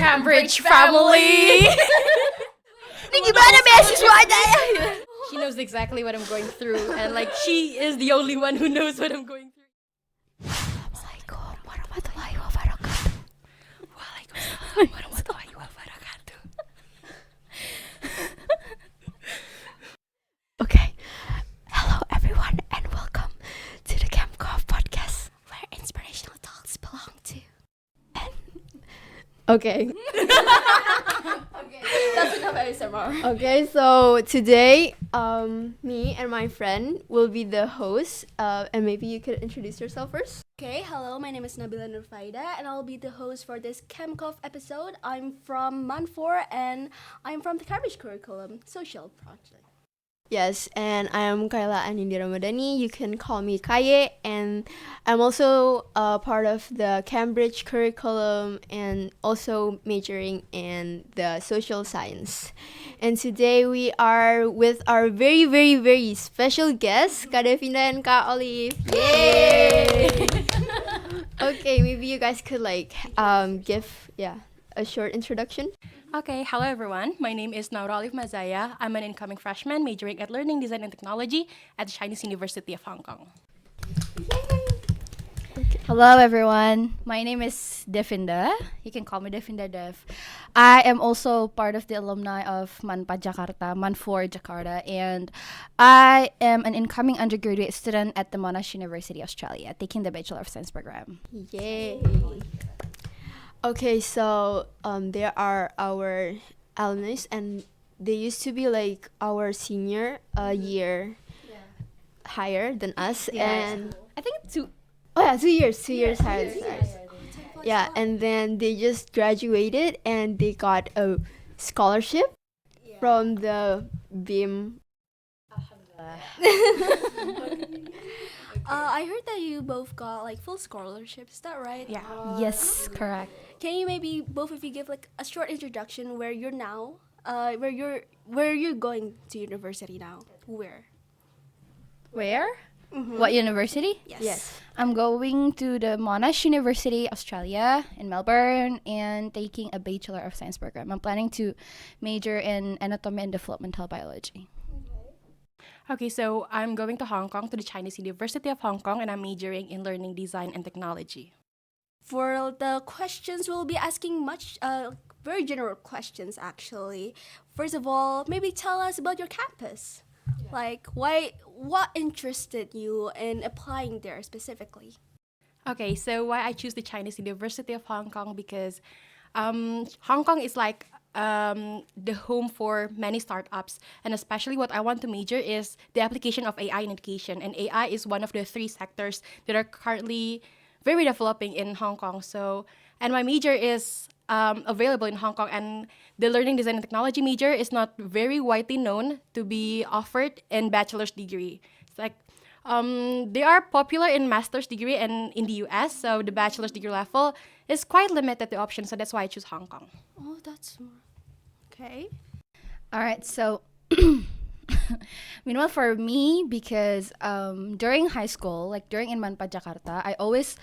Cambridge family. Ini gimana beasiswanya ya? She knows exactly what I'm going through, and like she is the only one who knows what I'm going through. Assalamualaikum warahmatullahi wabarakatuh. Waalaikumsalam warahmatullahi wabarakatuh. Okay. Hello everyone and welcome to the Camcov podcast where inspirational talks belong to. Okay. That's enough ASMR. Okay, so today me and my friend will be the hosts, and maybe you could introduce yourself first. Okay, hello, my name is Nabila Nurfaida and I'll be the host for this ChemCoff episode. I'm from Man4 and I'm from the Cambridge Curriculum Social Project. Yes, and I am Kayla Anindi Ramadhani. You can call me Kaye, and I'm also part of the Cambridge curriculum and also majoring in the social science. And today we are with our very, very, very special guests, Kak Definda and Kak Olif. Yay! Okay, maybe you guys could give a short introduction. Okay, hello everyone. My name is Naura Olif. I'm an incoming freshman majoring at Learning Design and Technology at the Chinese University of Hong Kong. Hello everyone, my name is Definda. You can call me Definda Dev. I am also part of the alumni of MANPA Jakarta, Man4 Jakarta, and I am an incoming undergraduate student at the Monash University, Australia, taking the Bachelor of Science program. Yay! Okay, so there are our alumni, and they used to be like our senior year higher than us, and I think 2 2 years higher than us. Yeah, and then they just graduated and they got a scholarship from the BIM. I heard that you both got like full scholarships, is that right? Yeah. Yes, correct. Can you maybe both of you give like a short introduction where you're now, where you're going to university now? Where? Mm-hmm. What university? Yes. I'm going to the Monash University, Australia, in Melbourne, and taking a Bachelor of Science program. I'm planning to major in anatomy and developmental biology. Okay, so I'm going to Hong Kong to the Chinese University of Hong Kong, and I'm majoring in Learning Design and Technology. For the questions, we'll be asking very general questions actually. First of all, maybe tell us about your campus. Like, what interested you in applying there specifically? Okay, so why I choose the Chinese University of Hong Kong, because Hong Kong is like the home for many startups, and especially what I want to major is the application of AI in education, and AI is one of the 3 sectors that are currently very developing in Hong Kong. So, and my major is available in Hong Kong, and the Learning Design and Technology major is not very widely known to be offered in bachelor's degree. It's like they are popular in master's degree and in the US, so the bachelor's degree level is quite limited the options, so that's why I choose Hong Kong. Oh, that's okay. All right, so meanwhile for me, because during high school, like during in MANPA Jakarta, I always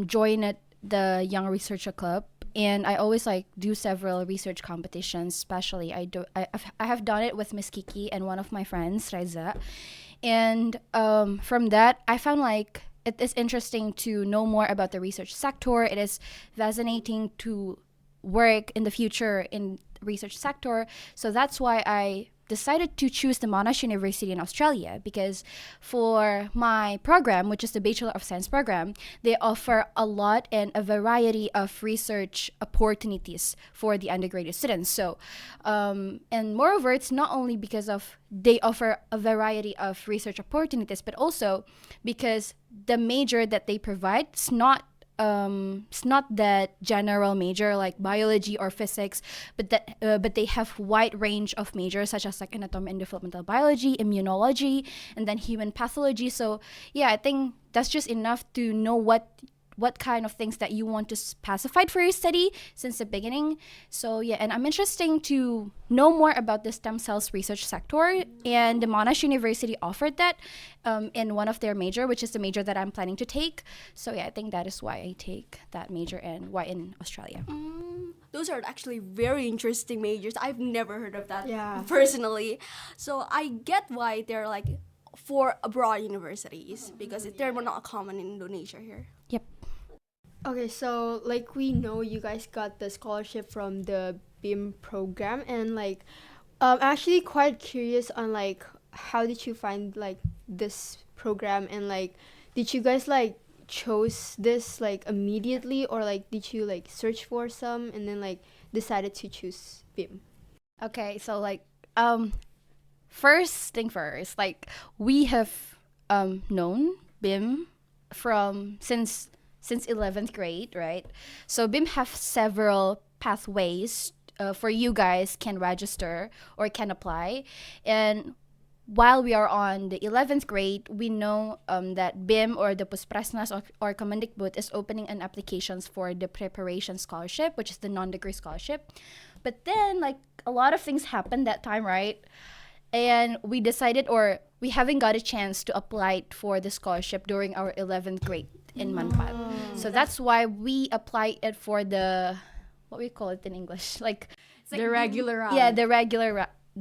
joined the Young Researcher Club, and I always like do several research competitions. Especially I have done it with Miss Kiki and one of my friends, Reza, and from that I found like it is interesting to know more about the research sector. It is fascinating to work in the future in research sector. So that's why I decided to choose the Monash University in Australia, because for my program, which is the Bachelor of Science program, they offer a lot and a variety of research opportunities for the undergraduate students. So, and moreover, it's not only because of they offer a variety of research opportunities, but also because the major that they provide is not it's not that general major like biology or physics, but they have wide range of majors such as like anatomy and developmental biology, immunology, and then human pathology. So yeah, I think that's just enough to know what kind of things that you want to specify for your study since the beginning. So yeah, and I'm interested to know more about the stem cells research sector, and the Monash University offered that in one of their major, which is the major that I'm planning to take. So yeah, I think that is why I take that major and why in Australia. those are actually very interesting majors. I've never heard of that Yeah. personally. So I get why they're like for abroad universities because they're not common in Indonesia here. Yep. Okay, so like we know you guys got the scholarship from the BIM program, and like I'm actually quite curious on like how did you find like this program, and like did you guys like chose this like immediately, or like did you like search for some and then like decided to choose BIM? Okay, so like first thing first, like we have known BIM from since 11th grade, right? So BIM have several pathways for you guys can register or can apply. And while we are on the 11th grade, we know that BIM or the Puspresnas or Kemdikbud is opening an applications for the preparation scholarship, which is the non-degree scholarship. But then like a lot of things happened that time, right? And we decided, or we haven't got a chance to apply for the scholarship during our 11th grade in Manpat. So that's why we applied it for the, what we call it in English, like The regular round. yeah, the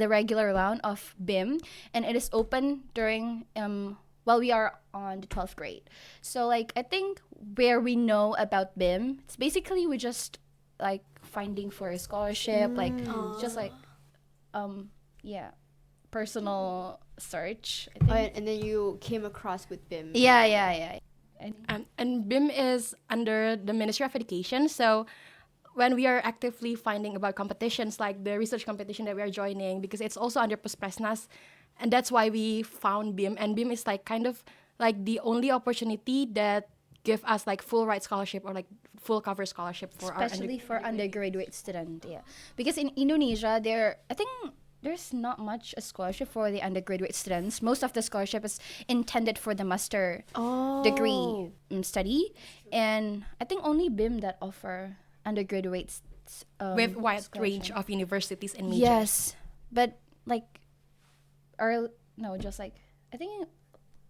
regular round of BIM, and it is open during while we are on the 12th grade. So like I think where we know about BIM, it's basically we just like finding for a scholarship, like just like yeah, personal search. I think. And then you came across with BIM. Yeah. And BIM is under the Ministry of Education. So when we are actively finding about competitions like the research competition that we are joining, because it's also under Puspresnas, and that's why we found BIM. And BIM is like kind of like the only opportunity that give us like full ride scholarship or like full cover scholarship for Especially for undergraduate student, yeah. Because in Indonesia, I think there's not much a scholarship for the undergraduate students. Most of the scholarship is intended for the master degree study, and I think only BIM that offer undergraduates with wide scholarship. range of universities and majors. Yes, but like, just like I think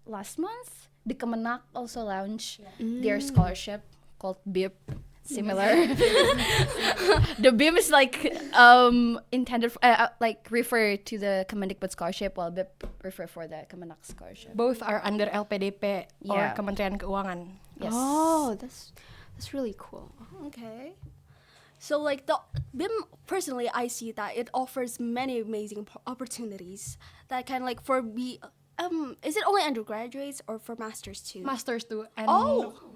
last month the Kemenak also launched their scholarship called BIP. Similar. The BIM is like intended for, like refer to the Kemdikbud scholarship, while BIP refer for the Kemenak scholarship. Both are under LPDP or Yeah. Kementerian Keuangan. Yes. Oh, that's really cool. Okay. So like the BIM, personally, I see that it offers many amazing opportunities that can like is it only undergraduates or for masters too? Masters too and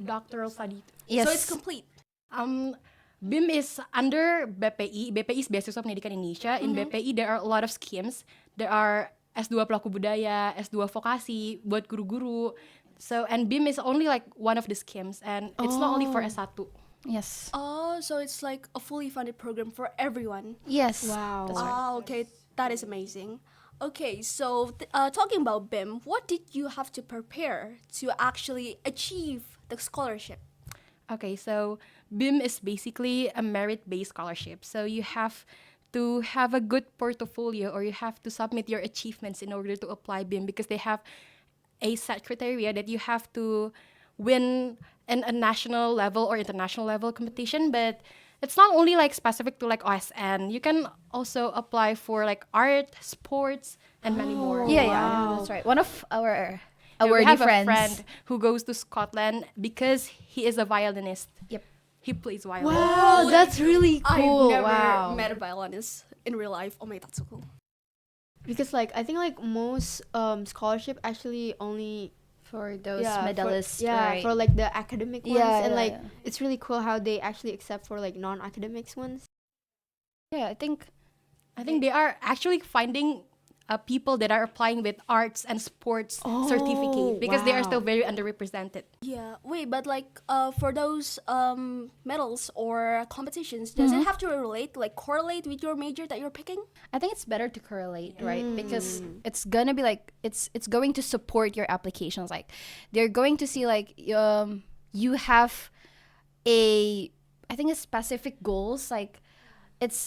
doctoral study. Yes. So it's complete. BIM is under BPI. BPI is Beasiswa Pendidikan Indonesia. In BPI, there are a lot of schemes. There are S2 Pelaku Budaya, S2 Vokasi buat guru-guru. So, and BIM is only like one of the schemes, and it's not only for S1. Yes. Oh, so it's like a fully funded program for everyone. Yes. Wow. That's right. Okay, that is amazing. Okay, so talking about BIM, what did you have to prepare to actually achieve the scholarship? Okay, so BIM is basically a merit-based scholarship. So you have to have a good portfolio, or you have to submit your achievements in order to apply BIM, because they have a set criteria that you have to win in a national level or international level competition. But it's not only like specific to like OSN. You can also apply for like art, sports, and many more. Yeah, that's right. One of our We awardee have a friends. friend who goes to Scotland because he is a violinist. Yep. He plays violin. Wow, that's really cool. I've never Wow. met a violinist in real life. Oh my, that's so cool. Because like I think like most scholarship actually only For those for- medalists, yeah, right? for like the academic ones, Yeah, and yeah, like yeah. it's really cool how they actually accept for like non-academics ones. Yeah, I think they are actually finding people that are applying with arts and sports certificate, because they are wow. still very underrepresented. Yeah, wait, but like for those medals or competitions, does it have to correlate with your major that you're picking? I think it's better to correlate, right? Because it's gonna be like it's going to support your applications. Like they're going to see like you have a a specific goals. Like it's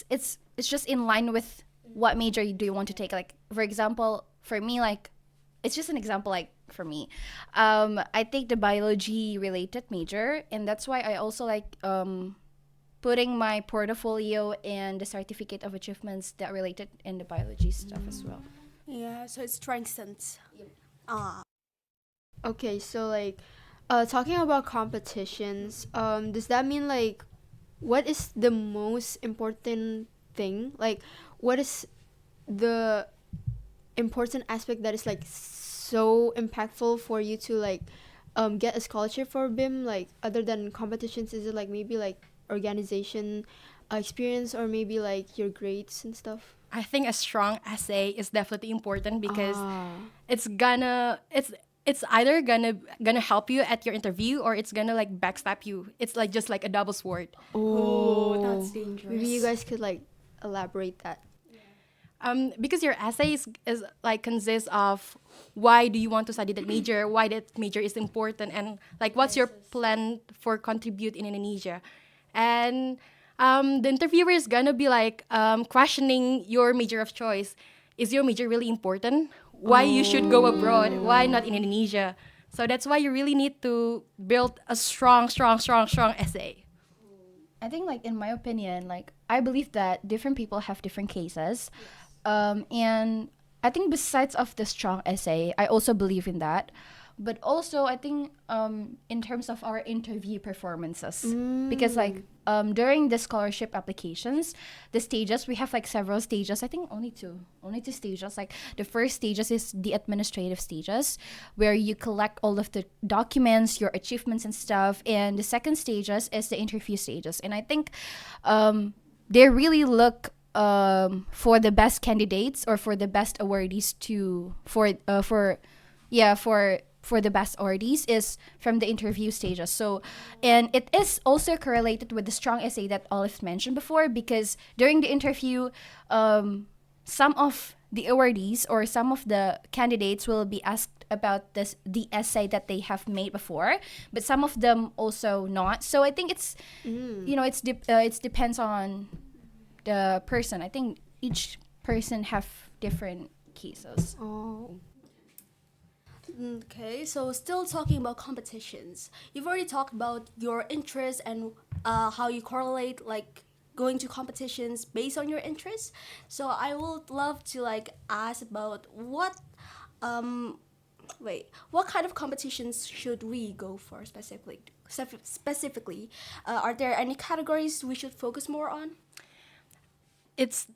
just in line with what major do you want to take. Like for example, for me, like it's just an example. Like for me, I take the biology related major, and that's why I also like putting my portfolio and the certificate of achievements that related in the biology stuff as well. Yeah, so it strengthens. Ah. Okay, so like, talking about competitions, does that mean like, what is the most important thing? Like, what is the important aspect that is like so impactful for you to like, get a scholarship for BIM? Like, other than competitions, is it like maybe like organization, experience, or maybe like your grades and stuff? I think a strong essay is definitely important because Ah. it's either gonna help you at your interview or it's gonna like backstab you. It's like just like a double sword. Oh, that's Maybe you dangerous. guys could like elaborate that. Because your essay is like consists of why do you want to study that major, why that major is important, and like what's your plan for contribute in Indonesia, and the interviewer is gonna be like questioning your major of choice. Is your major really important? Why you should go abroad? Why not in Indonesia? So that's why you really need to build a strong essay. I think, like, in my opinion, like, I believe that different people have different cases. And I think besides of the strong essay, I also believe in that. But also, I think in terms of our interview performances, because like during the scholarship applications, the stages, we have like several stages. I think only two stages. Like the first stages is the administrative stages, where you collect all of the documents, your achievements and stuff. And the second stages is the interview stages. And I think they really look for the best candidates or for the best awardees for the best awardees is from the interview stages. So, and it is also correlated with the strong essay that Olive mentioned before, because during the interview, some of the awardees or some of the candidates will be asked about the essay that they have made before, but some of them also not. So I think it's it's depends on the person. I think each person have different cases. Oh. Okay, so still talking about competitions. You've already talked about your interests and how you correlate like going to competitions based on your interests. So I would love to like ask about what kind of competitions should we go for specifically? Specifically, are there any categories we should focus more on? It's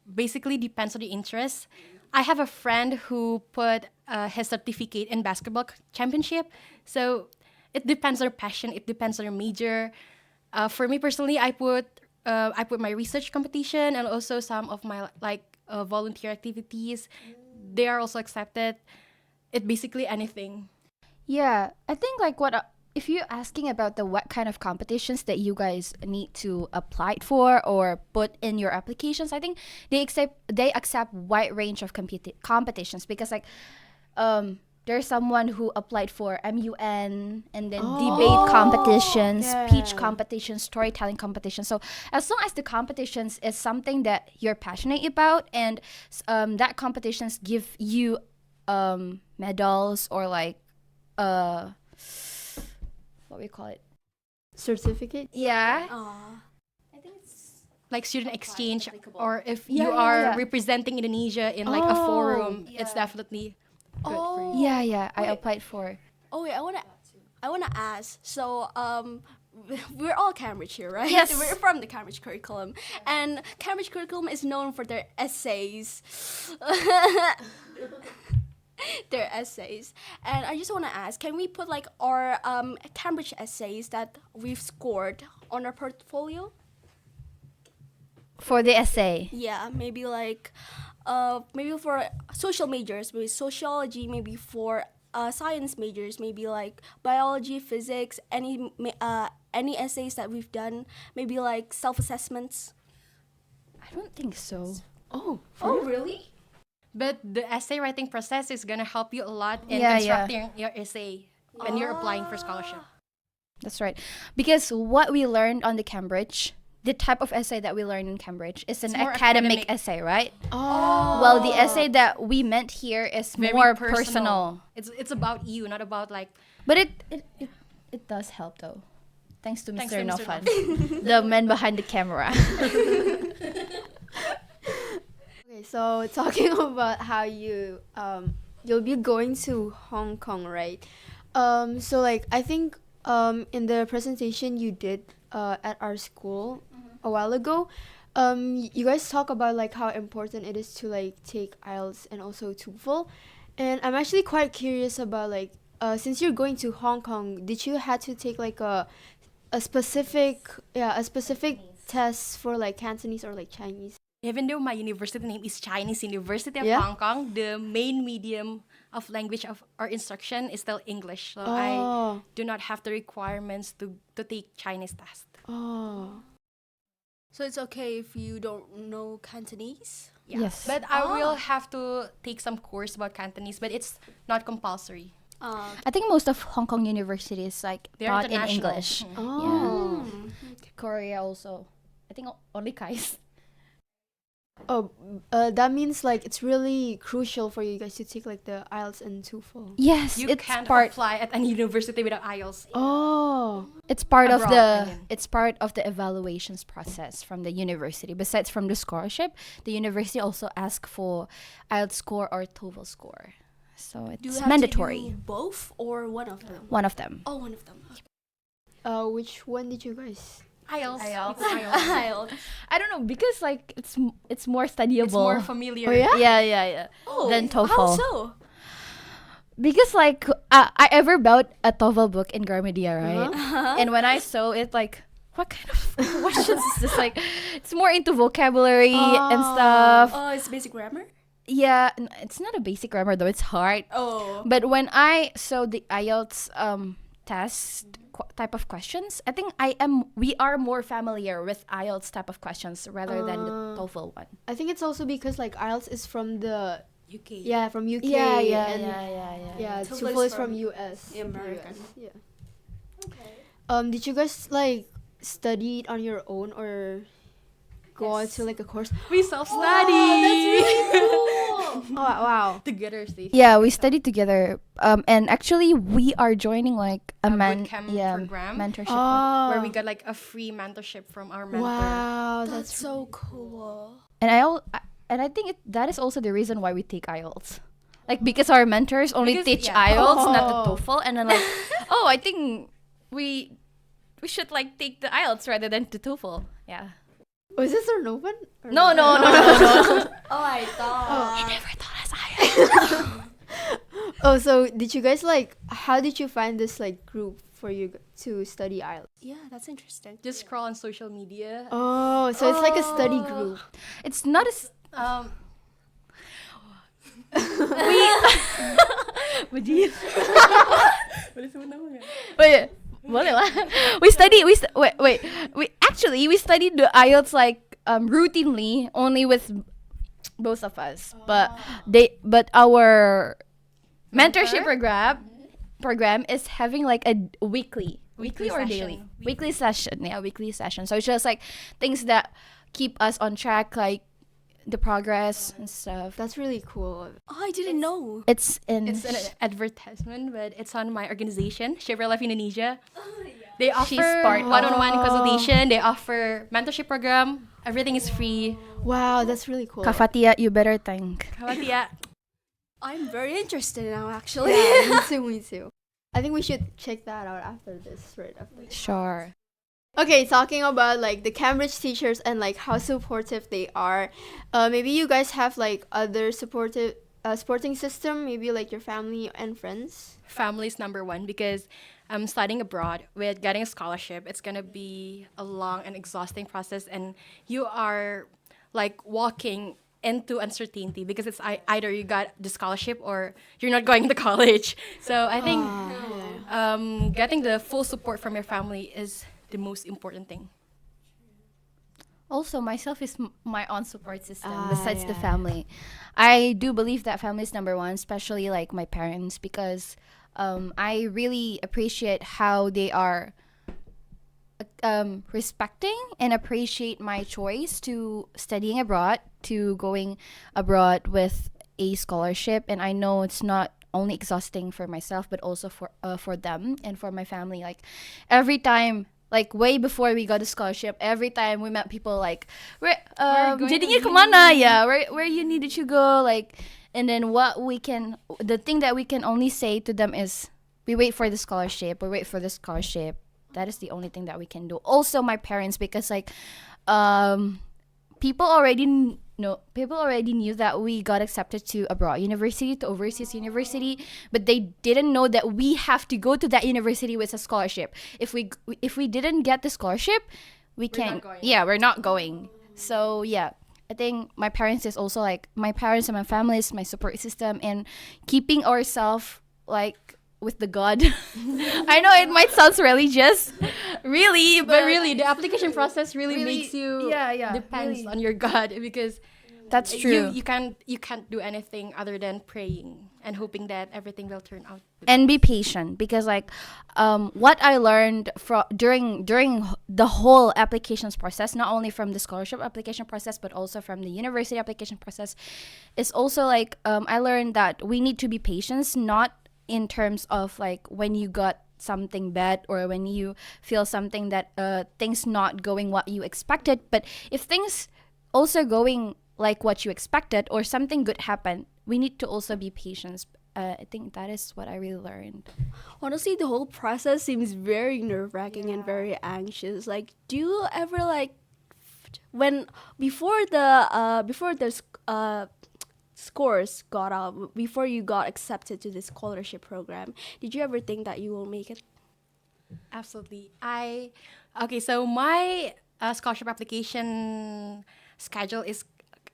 basically depends on the interest. I have a friend who put his certificate in basketball championship. So it depends on their passion. It depends on their major. For me personally, I put my research competition and also some of my volunteer activities. They are also accepted. It basically anything. Yeah, I think like if you're asking about the what kind of competitions that you guys need to apply for or put in your applications, I think they accept wide range of competitions, because like there's someone who applied for MUN and then debate competitions, speech competitions, storytelling competitions. So as long as the competitions is something that you're passionate about and that competitions give you medals or like what we call it, Certificate? yeah, Aw. I think it's Like student exchange, applicable. or if Yeah, you yeah, are yeah. representing Indonesia in like a forum, it's Yeah. definitely good for you. yeah I Wait. applied for. Oh wait, I wanna ask. So we're all Cambridge here, right? Yes. We're from the Cambridge curriculum, and Cambridge curriculum is known for their essays. Their essays, and I just want to ask, can we put like our Cambridge essays that we've scored on our portfolio? For the essay. Yeah, maybe like maybe for social majors, maybe sociology, maybe for science majors, maybe like biology, physics, any essays that we've done, maybe like self-assessments. I don't think so. Oh. Really? But the essay writing process is gonna help you a lot in Yeah, constructing your essay when you're applying for scholarship. That's right. Because what we learned on the Cambridge, the type of essay that we learned in Cambridge is an It's more academic academic. essay, right? Oh. Well, the essay that we meant here is Very more personal. It's about you, not about like But it does help though. Thanks to Thanks Mr. to Mr. Nofan, the man behind the camera. Okay, so talking about how you'll be going to Hong Kong, right? So like I think in the presentation you did at our school a while ago, you guys talk about like how important it is to like take IELTS and also TOEFL, and I'm actually quite curious about like since you're going to Hong Kong, did you had to take like a specific test for like Cantonese or like Chinese? Even though my university name is Chinese University of Yeah? Hong Kong, the main medium of language of our instruction is still English. So I Oh, do not have the requirements to take Chinese test. oh. So it's okay if you don't know Cantonese? Yeah. Yes. But I will have to take some course about Cantonese, but it's not compulsory. I think most of Hong Kong universities like They're taught in international. English. Oh. Korea also. I think only Kai's. Oh, that means like it's really crucial for you guys to take like the IELTS and TOEFL. Yes, You it's can't part. apply at any university without IELTS. Oh, It's part of Abroad, I mean. it's part of the evaluations process from the university. Besides from the scholarship, the university also asks for IELTS score or TOEFL score. So Do you it's have mandatory. to do both or one of them? One of them. Oh, one of them. which one did you guys? IELTS. IELTS. IELTS. I don't know because like it's more studyable. It's more familiar. Oh yeah? yeah. Oh, Than how TOEFL. so? Because like I ever bought a TOEFL book in Garmedia, right? Uh-huh. And when I saw it, like, what kind of questions is this? Like, it's more into vocabulary and stuff. Oh, it's basic grammar? Yeah, it's not a basic grammar though. It's hard. Oh. But when I saw the IELTS test type of questions, I think we are more familiar with IELTS type of questions rather than the TOEFL one. I think it's also because like IELTS is from the UK. from UK. Yeah, and TOEFL TOEFL is is from from US. the American. US, yeah. Okay. Did you guys like study it on your own or go on to like a course? We self-study. Oh wow. Together, see. Yeah, we studied together. And actually, we are joining like a bootcamp program. mentorship. Oh. Where we got like a free mentorship from our mentor. Wow, That's so cool. And I think that is also the reason why we take IELTS. Like because our mentors only Because- teach yeah. IELTS, not the Oh. TOEFL, and then like, oh, I think we should like take the IELTS rather than the TOEFL. Yeah. Was this or no one? Or No. Oh, I thought. Never taught us IELTS. Oh, so did you guys like? How did you find this like group for you to study IELTS? Yeah, that's interesting. Just scroll on social media. Oh, so it's like a study group. It's not as Um, would you? what is it namanya? Wait, boleh lah. We studied the IELTS like routinely only with both of us, but our mentorship program is having like a weekly or session. daily weekly session. So it's just like things that keep us on track, like the progress and stuff. That's really cool. Oh, I didn't know. It's in It's an advertisement, but it's on my organization, Shaver Life Indonesia. They She's offer part of- one-on-one consultation. They offer mentorship program. Everything is free. Wow, that's really cool. Kak Fatia, you better thank. Kawatia. I'm very interested now, actually. Yeah, me too. I think we should check that out after this, right after this. Sure. Okay, talking about like the Cambridge teachers and like how supportive they are. Maybe you guys have like other supportive supporting system, maybe like your family and friends. Family is number one because studying abroad with getting a scholarship, it's gonna be a long and exhausting process, and you are like walking into uncertainty because it's either you got the scholarship or you're not going to college. So I think getting the full support from your family is the most important thing. Also, myself is my own support system Ah, besides the yeah. family. I do believe that family is number one, especially like my parents, because I really appreciate how they are respecting and appreciate my choice to studying abroad, to going abroad with a scholarship. And I know it's not only exhausting for myself, but also for them and for my family. Like every time, like way before we got a scholarship, every time we met people like, where going jadinya to kemana? Yeah, where you needed to go, like, and then the thing that we can only say to them is, we wait for the scholarship. We wait for the scholarship. That is the only thing that we can do. Also, my parents, because like, people already knew that we got accepted to abroad university, to overseas university, but they didn't know that we have to go to that university with a scholarship. If we didn't get the scholarship, we can't. Yeah, we're not going. So yeah, I think my parents is also like, my parents and my family is my support system, and keeping ourselves like with the God. I know it might sound religious, really, But really, the application process really makes you depends really. on your God, because That's true. you can't do anything other than praying and hoping that everything will turn out. And be patient, because like, what I learned during the whole applications process, not only from the scholarship application process but also from the university application process, is also like, I learned that we need to be patient, not in terms of like when you got something bad or when you feel something that things not going what you expected, but if things also going like what you expected or something good happened, we need to also be patient. I think that is what I really learned. Honestly, the whole process seems very nerve-wracking and very anxious. Like, do you ever like when before the scores got out, before you got accepted to the scholarship program, did you ever think that you will make it? Absolutely. So my scholarship application schedule is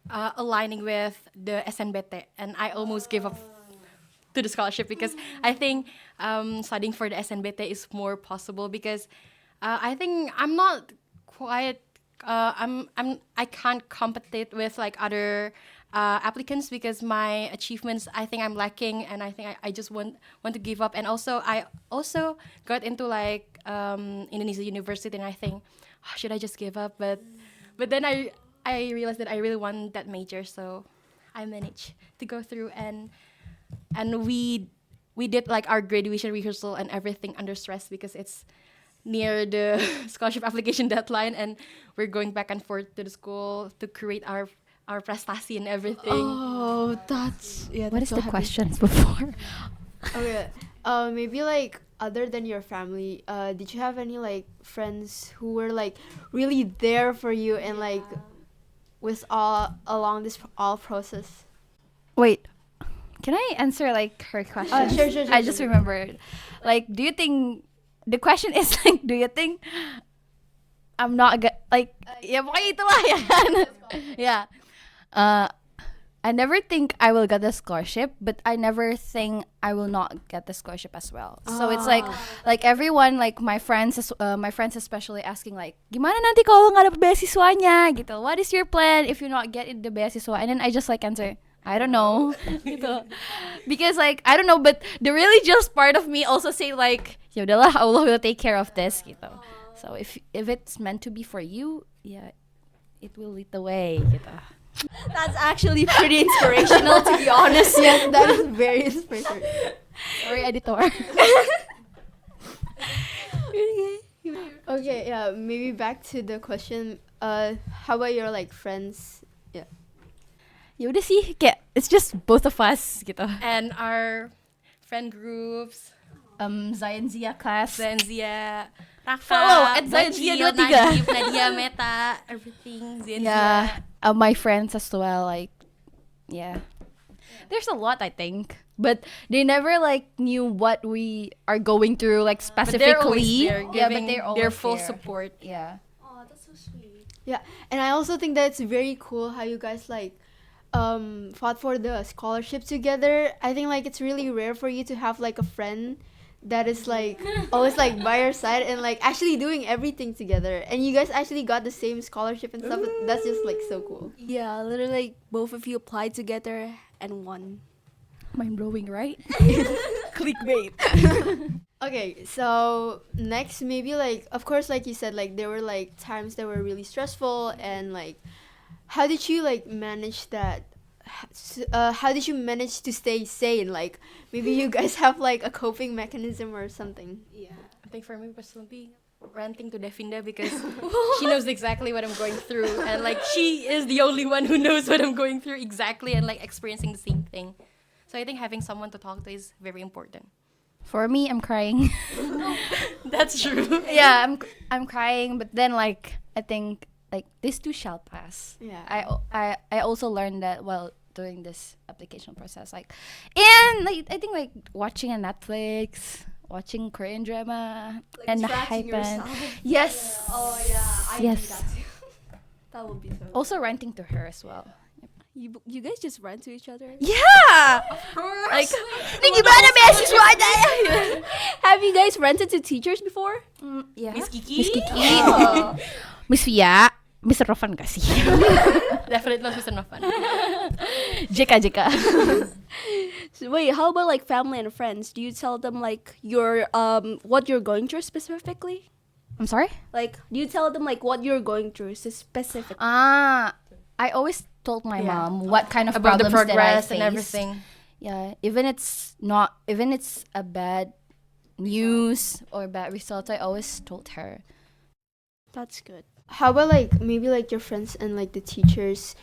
aligning with the SNBT, and I almost gave up to the scholarship because I think studying for the SNBT is more possible, because I think I'm not quite I can't compete with like other applicants, because my achievements, I think I'm lacking, and I think I just want to give up. And also I also got into like Indonesia University, and I think, should I just give up? But then I realized that I really want that major, so I managed to go through, and we did like our graduation rehearsal and everything under stress, because it's near the scholarship application deadline, and we're going back and forth to the school to create our prestasi and everything. Oh, that's What is so the happy. questions before? Okay. Maybe like other than your family, did you have any like friends who were like really there for you and like with all along this all process? Wait, can I answer like her question? Sure, I just remembered. Like, do you think the question is like, do you think I'm not like, yeah, pokoknya itulah ya kan? Yeah. I never think I will get the scholarship, but I never think I will not get the scholarship as well. So it's like everyone, like my friends especially asking like, gimana nanti kalau nggak dapet beasiswanya gitu? What is your plan if you not get the beasiswa? And then I just like answer, I don't know, gitu. Because like I don't know, but the religious part of me also say like, ya udahlah, Allah will take care of this gitu. So if it's meant to be for you, yeah, it will lead the way gitu. That's actually pretty inspirational, to be honest. Yes, that is very inspirational. Sorry, editor. Okay, yeah, maybe back to the question. How about your like friends? Yeah. Ya udah sih, kayak it's just both of us gitu. And our friend groups, Zion Zia class. Zenzia, Rafa, Follow at Zenzia Bacil, 23. Najib, Nadia, Meta, everything. Zenzia. Yeah, my friends as well. Like, yeah, there's a lot I think, but they never like knew what we are going through like But they're always specifically. there, Yeah, but giving they're their always full there. support. Yeah. Oh, that's so sweet. Yeah, and I also think that it's very cool how you guys like fought for the scholarship together. I think like it's really rare for you to have like a friend that is like always like by your side and like actually doing everything together. And you guys actually got the same scholarship and stuff. That's just like so cool. Yeah, literally, both of you applied together and won. Mind blowing, right? Clickbait. Okay, so next maybe like of course like you said like there were like times that were really stressful, and like how did you like manage that? How did you manage to stay sane? Like maybe you guys have like a coping mechanism or something. Yeah. I think for me personally, ranting to Definda because she knows exactly what I'm going through, and like she is the only one who knows what I'm going through exactly and like experiencing the same thing. So I think having someone to talk to is very important. For me, I'm crying. That's true. Yeah, I'm crying, but then like I think like this too shall pass. Yeah. I also learned that while doing this application process, like, and like I think like watching a Netflix, watching Korean drama, and the hype and yes, Oh yeah, I yes, do that too. That would be so. also ranting to her as well. You guys just run to each other? Yeah, like "Nih, gimana beasiswa aja?" Have you guys rented to teachers before? Yeah, Miss Kiki? Miss Kiki, Miss Via, Mr. Rovan kasih. Definitely not Mr. Novan. JK. So wait, how about like family and friends? Do you tell them like your what you're going through specifically? I'm sorry. Like, do you tell them like what you're going through specifically? I always told my Yeah. mom what kind of About the problems that I progress faced. and everything. Yeah, even it's a bad news or bad results, I always told her. That's good. How about like maybe like your friends and like the teachers,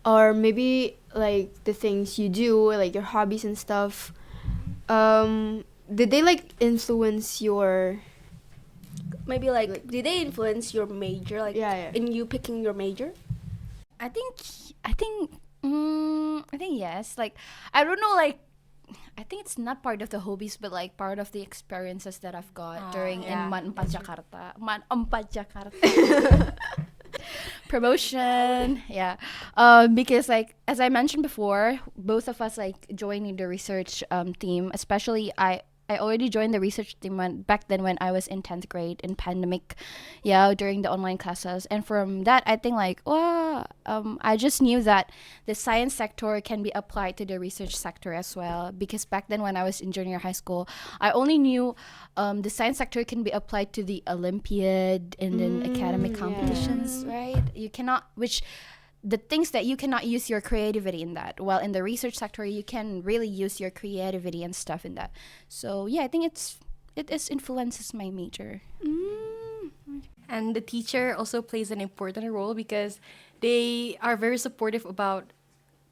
or maybe like the things you do, like your hobbies and stuff? Did they like influence your? Maybe like did they influence your major like Yeah. in you picking your major? I think yes. Like I don't know. Like I think it's not part of the hobbies, but like part of the experiences that I've got during yeah. in Man 4 Jakarta. Man 4 Jakarta. Promotion, yeah. Because like as I mentioned before, both of us like joining the research team. Especially I already joined the research team back then when I was in 10th grade in pandemic, yeah, during the online classes. And from that, I think like, wow, I just knew that the science sector can be applied to the research sector as well. Because back then when I was in junior high school, I only knew the science sector can be applied to the Olympiad and then academic competitions, right? You cannot, which the things that you cannot use your creativity in that, while in the research sector you can really use your creativity and stuff in that. So yeah, I think it influences my major. And the teacher also plays an important role because they are very supportive about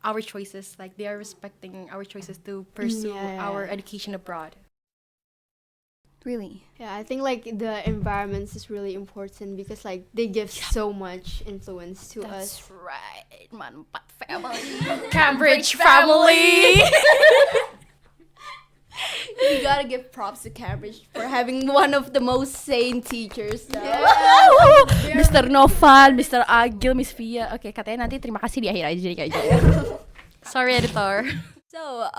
our choices. Like they are respecting our choices to pursue our education abroad. Really. Yeah, I think like the environments is really important because like they give so much influence to us. That's right, Man 4 family. Cambridge family! You gotta give props to Cambridge for having one of the most sane teachers. Mr. Novan, Mr. Agil, Miss Via. Oke, katanya nanti terima kasih di akhir aja jadi kayak gitu. Sorry, editor. So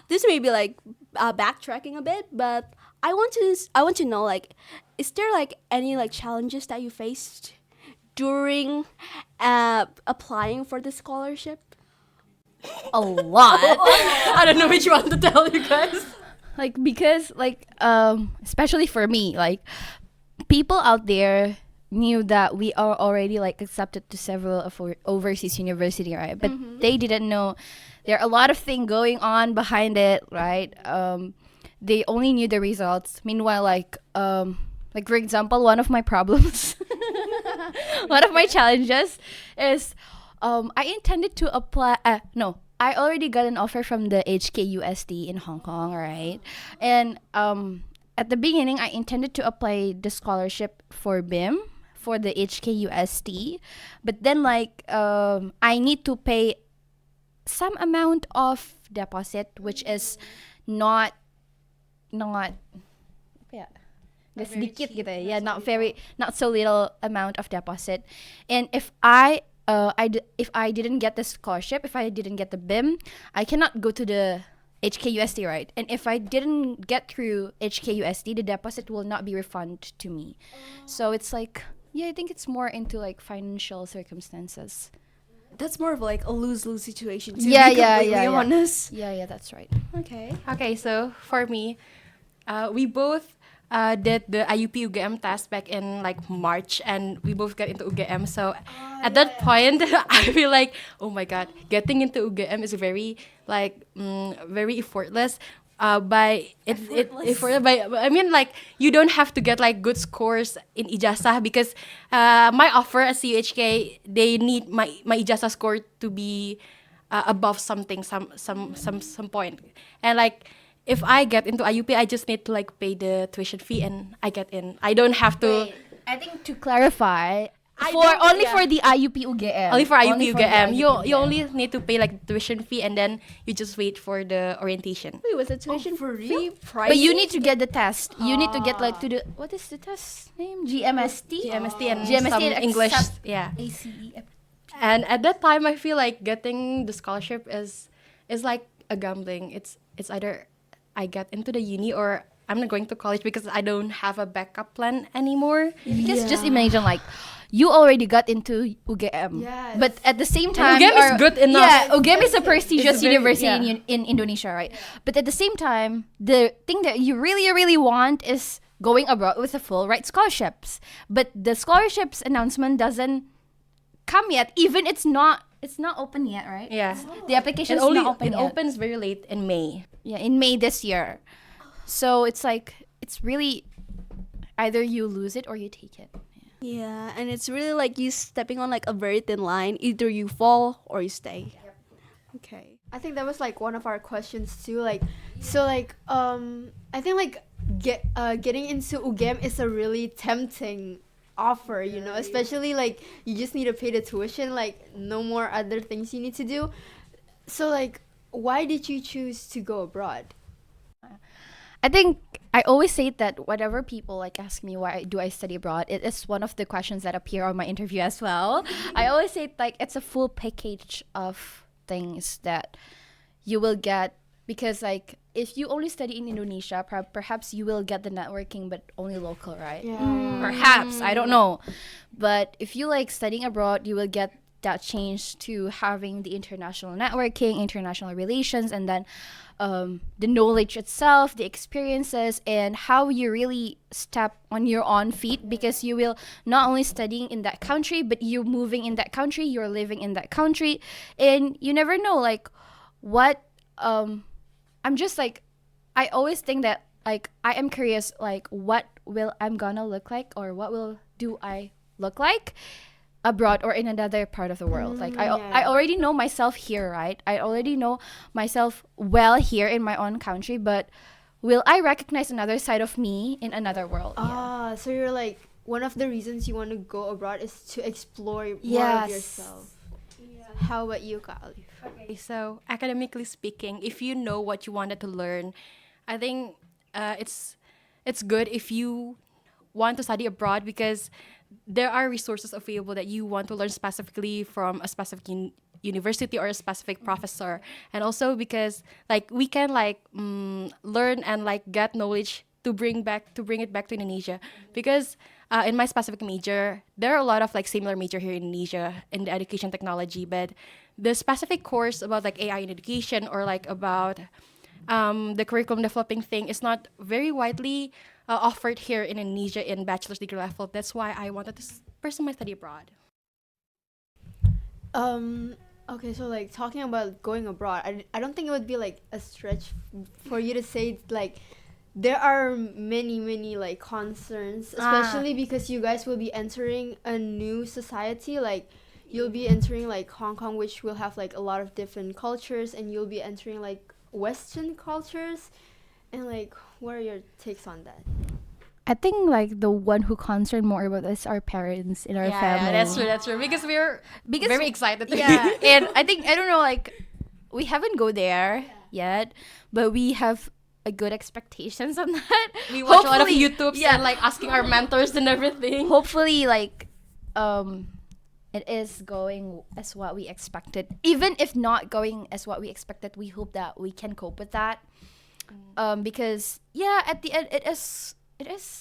this may be like backtracking a bit, but I want to know like, is there like any like challenges that you faced during applying for the scholarship? A lot. I don't know which one to tell you guys. Like because like especially for me, like people out there knew that we are already like accepted to several overseas university, right? But they didn't know there are a lot of things going on behind it, right? They only knew the results. Meanwhile, like for example, one of my problems, one of my challenges is I intended to apply. No, I already got an offer from the HKUST in Hong Kong, right? And at the beginning, I intended to apply the scholarship for BIM for the HKUST, but then like I need to pay some amount of deposit, which is not sedikit gitu ya. Yeah, not so little amount of deposit. And if if I didn't get the scholarship, if I didn't get the BIM, I cannot go to the HKUST, right? And if I didn't get through HKUST, the deposit will not be refunded to me. So it's like, yeah, I think it's more into like financial circumstances. That's more of like a lose-lose situation. To Yeah, be yeah, completely yeah, yeah. honest. Yeah, that's right. Okay. Okay, so for me, we both did the IUP UGM test back in like March, and we both got into UGM. So at that point, I feel like, oh my god, getting into UGM is very like very effortless. by I mean, like, you don't have to get like good scores in ijazah, because my offer at CUHK, they need my ijazah score to be above something, some point. And like, if I get into IUP, I just need to like pay the tuition fee and I get in. I don't have to. Wait, I think to clarify, I for don't- only yeah. for the IUP UGM. Only for IUP the UGM. You IUP only need to pay like tuition fee, and then you just wait for the orientation. Wait, was the tuition for fee real? pricey? But you need to get the test. You need to get like to the, what is the test name? GMST. GMST and GMST some and English. accept- Yeah. ACE. And at that time, I feel like getting the scholarship is like a gambling. It's either I get into the uni or I'm not going to college, because I don't have a backup plan anymore. Because just imagine, like, you already got into UGM, Yes. but at the same time, UGM is good enough. Yeah, UGM is a prestigious It's very- university yeah. in Indonesia, right? But at the same time, the thing that you really, really want is going abroad with a full ride scholarships. But the scholarships announcement doesn't come yet. Even it's not open yet, right? Yeah. The application It is not open it yet. opens very late in May. Yeah, in May this year. So it's like, it's really either you lose it or you take it. Yeah, and it's really like you stepping on like a very thin line. Either you fall or you stay. Okay. I think that was like one of our questions too. Like, so like I think like getting into UGM is a really tempting offer, you know, especially like you just need to pay the tuition, like no more other things you need to do. So like, why did you choose to go abroad? I think I always say that whenever people like ask me why do I study abroad, it is one of the questions that appear on my interview as well. I always say like it's a full package of things that you will get, because like if you only study in Indonesia, perhaps you will get the networking, but only local, right? Perhaps, I don't know. But if you like studying abroad, you will get that change to having the international networking, international relations, and then the knowledge itself, the experiences, and how you really step on your own feet, because you will not only studying in that country, but you're moving in that country, you're living in that country, and you never know like what I'm just like, I always think that like I am curious like what will I'm gonna look like, or what will do I look like abroad or in another part of the world. Like I already know myself here, right? I already know myself well here in my own country, but will I recognize another side of me in another world? Ah, so you're like, one of the reasons you want to go abroad is to explore more of Yes. yourself. How about you, Kak Alif? Okay, so academically speaking, if you know what you wanted to learn, I think it's good if you want to study abroad, because there are resources available that you want to learn specifically from a specific university or a specific professor, and also because like we can like learn and like get knowledge to bring it back to Indonesia, because in my specific major there are a lot of like similar major here in Indonesia in the education technology, but the specific course about like AI in education or like about the curriculum developing thing is not very widely offered here in Indonesia in bachelor's degree level. That's why I wanted to pursue my study abroad. Okay, so like talking about going abroad, I don't think it would be like a stretch for you to say like there are many like concerns, especially because you guys will be entering a new society. Like you'll be entering like Hong Kong, which will have like a lot of different cultures, and you'll be entering like Western cultures. And like, what are your takes on that? I think like the one who concerned more about this are parents in our family. That's true. Because we're very excited. Yeah, and I think I don't know, like we haven't go there yet, but we have a good expectations on that. We watch a lot of Hopefully- YouTubes yeah. and like asking our mentors and everything. Hopefully, like it is going as what we expected. Even if not going as what we expected, we hope that we can cope with that. Because yeah, at the end it is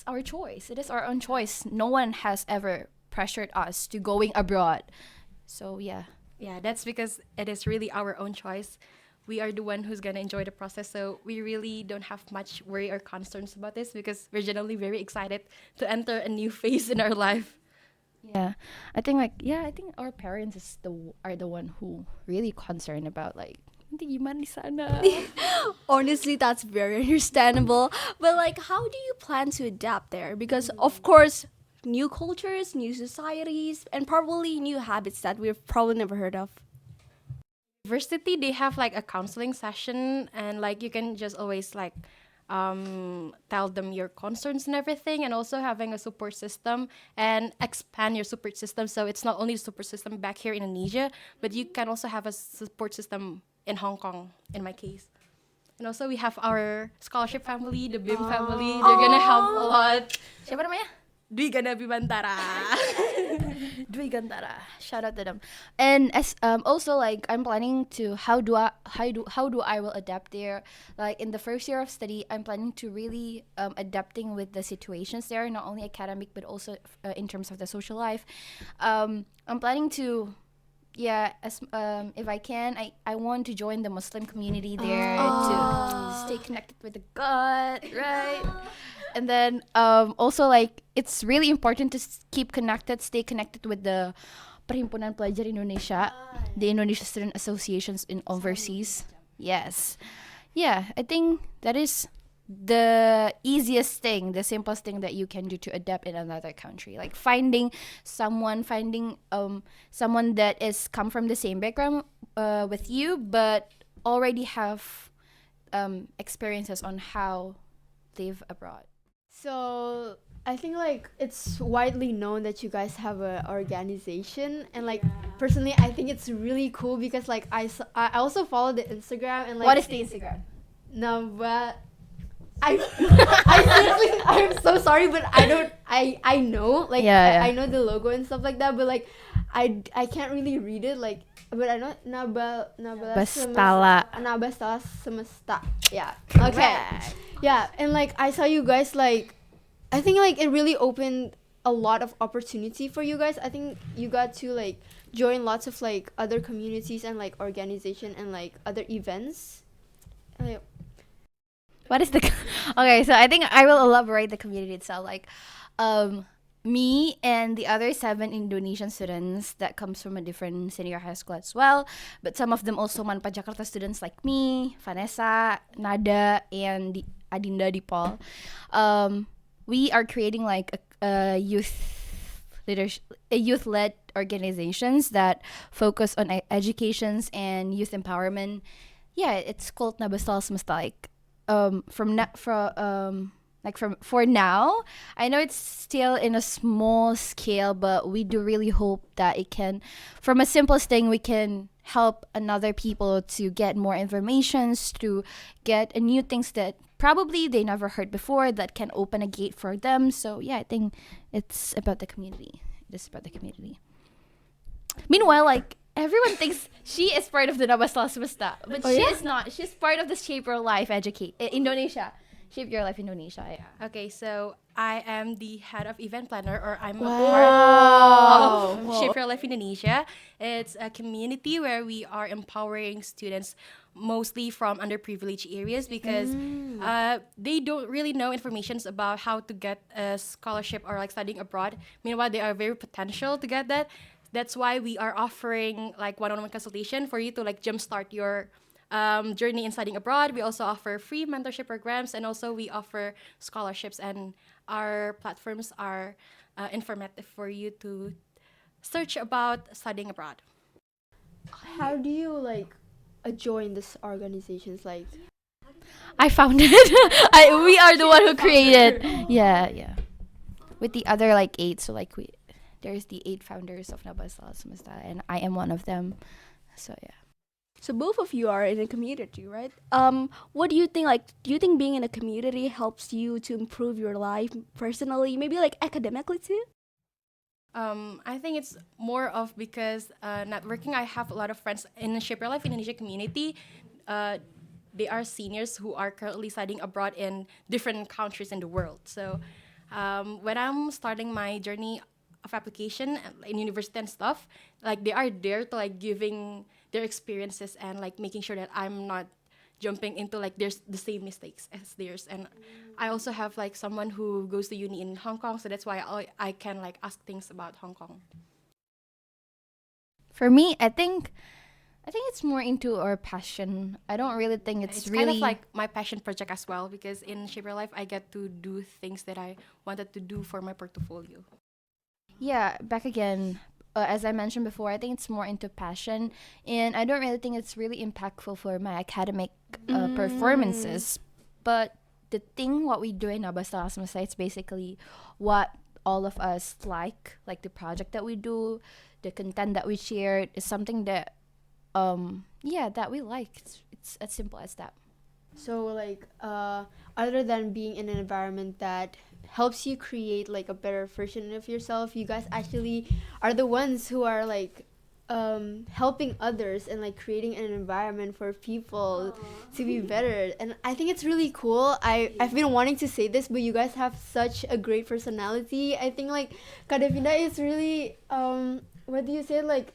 our choice. It is our own choice. No one has ever pressured us to going abroad. So yeah. Yeah, that's because it is really our own choice. We are the one who's gonna enjoy the process, so we really don't have much worry or concerns about this, because we're generally very excited to enter a new phase in our life. Yeah, I think our parents are the one who really concerned about like nanti gimana di sana. Honestly, that's very understandable. But like, how do you plan to adapt there? Because of course, new cultures, new societies, and probably new habits that we've probably never heard of. University, they have like a counseling session, and like you can just always like tell them your concerns and everything, and also having a support system and expand your support system, so it's not only a support system back here in Indonesia, but you can also have a support system in Hong Kong in my case. And also we have our scholarship family, the BIM family. They're gonna help a lot. Siapa namanya? Dwi Gana Bimantara. Dwi Gantara. Shout out to them. And as also like I'm planning to how do I will adapt there. Like in the first year of study, I'm planning to really adapting with the situations there, not only academic but also in terms of the social life. I'm planning to as if I can, I want to join the Muslim community there to stay connected with the God, right? And then also like it's really important to stay connected with the Perhimpunan Pelajar Indonesia, the Indonesia Student Associations in overseas. Yes. Yeah, I think that is the easiest thing, the simplest thing that you can do to adapt in another country. Like finding someone that is come from the same background with you, but already have experiences on how live abroad. So I think like it's widely known that you guys have an organization, and like personally I think it's really cool because like I also follow the Instagram, and like What is the Instagram? no, but I seriously, I'm so sorry, but I know like I know the logo and stuff like that, but like I can't really read it, like, but I know Bastala. Nabastala Semesta. Yeah. Okay. Yeah, and like I saw you guys, like I think like it really opened a lot of opportunity for you guys. I think you got to like join lots of like other communities and like organization and like other events. What is the okay, so I think I will elaborate the community itself. Like me and the other 7 Indonesian students that comes from a different senior high school as well, but some of them also Manpa Jakarta students like me, Vanessa, Nada, and Adinda Dipol. We are creating like a youth-led organizations that focus on educations and youth empowerment. Yeah, it's called Nabastal Semesta. Like for now, I know it's still in a small scale, but we do really hope that it can, from a simplest thing, we can help another people to get more informations, to get new things that probably they never heard before, that can open a gate for them. So yeah, I think it's about the community. It is about the community. Meanwhile, like everyone thinks she is part of the Nabasla Semesta, but she is not. She's part of the Shape Your Life Indonesia. Shape Your Life Indonesia, yeah. Okay, so I am the head of event planner, or I'm a part of Shape Your Life Indonesia. It's a community where we are empowering students mostly from underprivileged areas because they don't really know information about how to get a scholarship or like studying abroad. Meanwhile, they are very potential to get that. That's why we are offering like one-on-one consultation for you to like jumpstart your journey in studying abroad. We also offer free mentorship programs, and also we offer scholarships, and our platforms are informative for you to search about studying abroad. How do you like join this organizations? Like I found it. We are the one who created. Yeah. With the other like 8, so like there's the 8 founders of Nabasla Semesta, and I am one of them. So yeah. So both of you are in a community, right? What do you think? Like, do you think being in a community helps you to improve your life personally, maybe like academically too? I think it's more of because networking. I have a lot of friends in the Shape Your Life Indonesia community. They are seniors who are currently studying abroad in different countries in the world. So when I'm starting my journey of application in university and stuff, like they are there to like giving their experiences and like making sure that I'm not jumping into like there's the same mistakes as theirs. And I also have like someone who goes to uni in Hong Kong, so that's why I can like ask things about Hong Kong. For me, I think I think it's more into our passion. I don't really think it's really kind of like my passion project as well, because in Shape Your Life I get to do things that I wanted to do for my portfolio. Yeah, back again. As I mentioned before, I think it's more into passion, and I don't really think it's really impactful for my academic performances. But the thing what we do in Nadrasah it's basically what all of us like the project that we do, the content that we share is something that that we like. It's as simple as that. So like other than being in an environment that helps you create like a better version of yourself, you guys actually are the ones who are like helping others and like creating an environment for people to be better. And I think it's really cool. I've been wanting to say this, but you guys have such a great personality. I think like Kak Definda is really what do you say, like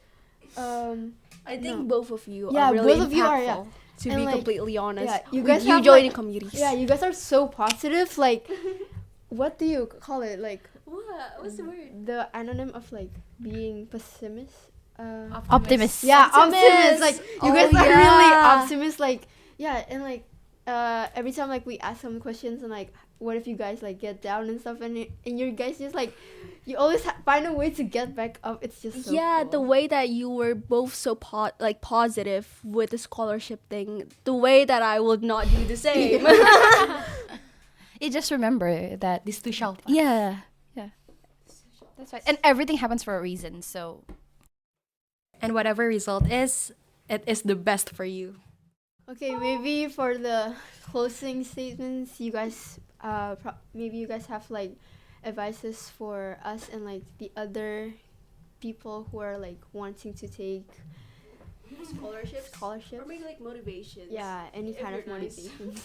I think both of you Yeah, are really both of you are, yeah. to And, be like, completely honest. yeah, you with guys you have, joining like- communities. yeah, you guys are so positive. Like what do you call it, like What's the word? the anonym of like being pessimist? Optimist. Yeah, Optimist. optimist. Like you Oh, guys are yeah. really optimist. Like yeah, and like every time like we ask some questions and like what if you guys like get down and stuff, and you guys just like you always find a way to get back up. It's just so Yeah, cool. the way that you were both so positive with the scholarship thing, the way that I would not do the same. You just remember that. These two shall pass. Yeah. That's right. And everything happens for a reason. So And whatever result is, it is the best for you. Okay, maybe for the closing statements, you guys maybe you guys have like advices for us and like the other people who are like wanting to take Scholarships. scholarship. Or maybe like motivations. Yeah, any If kind of you're nice. motivation.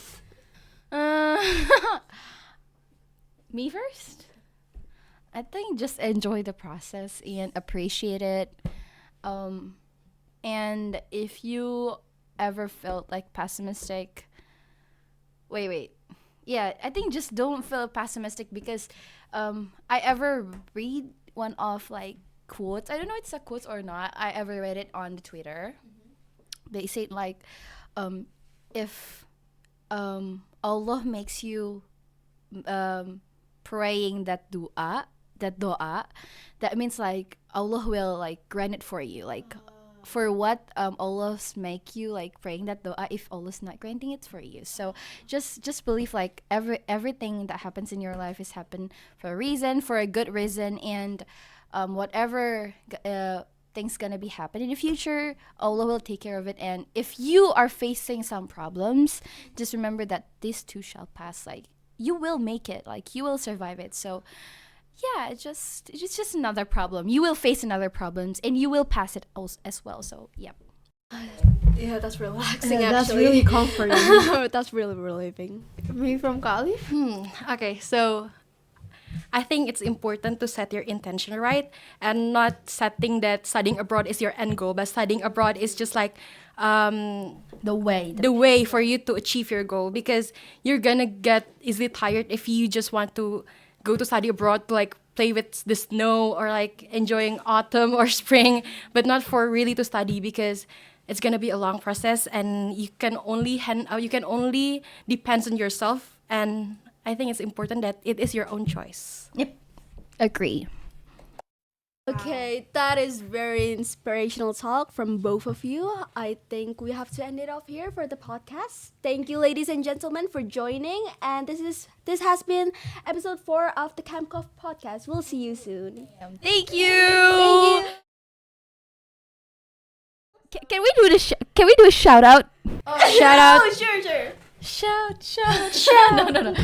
me first. I think just enjoy the process and appreciate it. And if you ever felt like pessimistic, wait. Yeah, I think just don't feel pessimistic, because I ever read one of like quotes. I don't know if it's a quote or not. I ever read it on the Twitter. They say like, if Allah makes you praying that doa, that means like Allah will like grant it for you. Like for what Allah's make you like praying that doa, if Allah's not granting it for you. So just believe like everything that happens in your life is happen for a reason, for a good reason, and whatever things gonna be happening in the future, Allah will take care of it. And if you are facing some problems, just remember that this too shall pass. Like you will make it, like you will survive it. So yeah, it's just another problem. You will face another problems and you will pass it as well. So yep. Yeah, that's relaxing. That's actually. really comforting. That's really relieving. Maybe from Kali? Okay, so I think it's important to set your intention right, and not setting that studying abroad is your end goal, but studying abroad is just like The way for you to achieve your goal, because you're gonna get easily tired if you just want to go to study abroad to like play with the snow or like enjoying autumn or spring, but not for really to study, because it's gonna be a long process and you can only depends on yourself. And I think it's important that it is your own choice. Yep. Agree. Okay, that is very inspirational talk from both of you. I think we have to end it off here for the podcast. Thank you, ladies and gentlemen, for joining. And this has been episode 4 of the Camcoff podcast. We'll see you soon. Thank you. Can we do Can we do a shout out? Shout out. Oh, sure. Shout. No.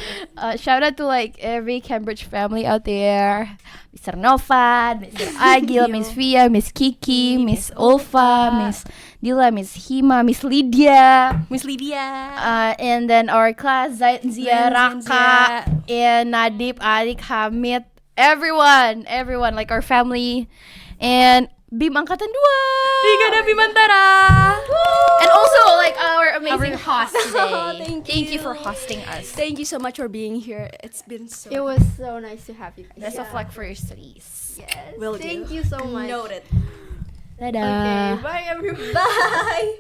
Shout out to like every Cambridge family out there. Mr. Novan, Mr. Agil, Miss Via, Miss Kiki, Miss Ulfa, Miss Dila, Miss Hima, Miss Lydia. And then our class, Zia, Raka, and Nadip, Adik, Hamid, everyone, like our family, and Bim Angkatan 2. Brigada Bimantara. And also like our amazing host today. Thank you for hosting us. Thank you so much for being here. It's been so. It was so nice to have you guys. Best of luck for your studies. Yes. Thank you so much. Noted. Dadah. Okay, bye everyone. Bye.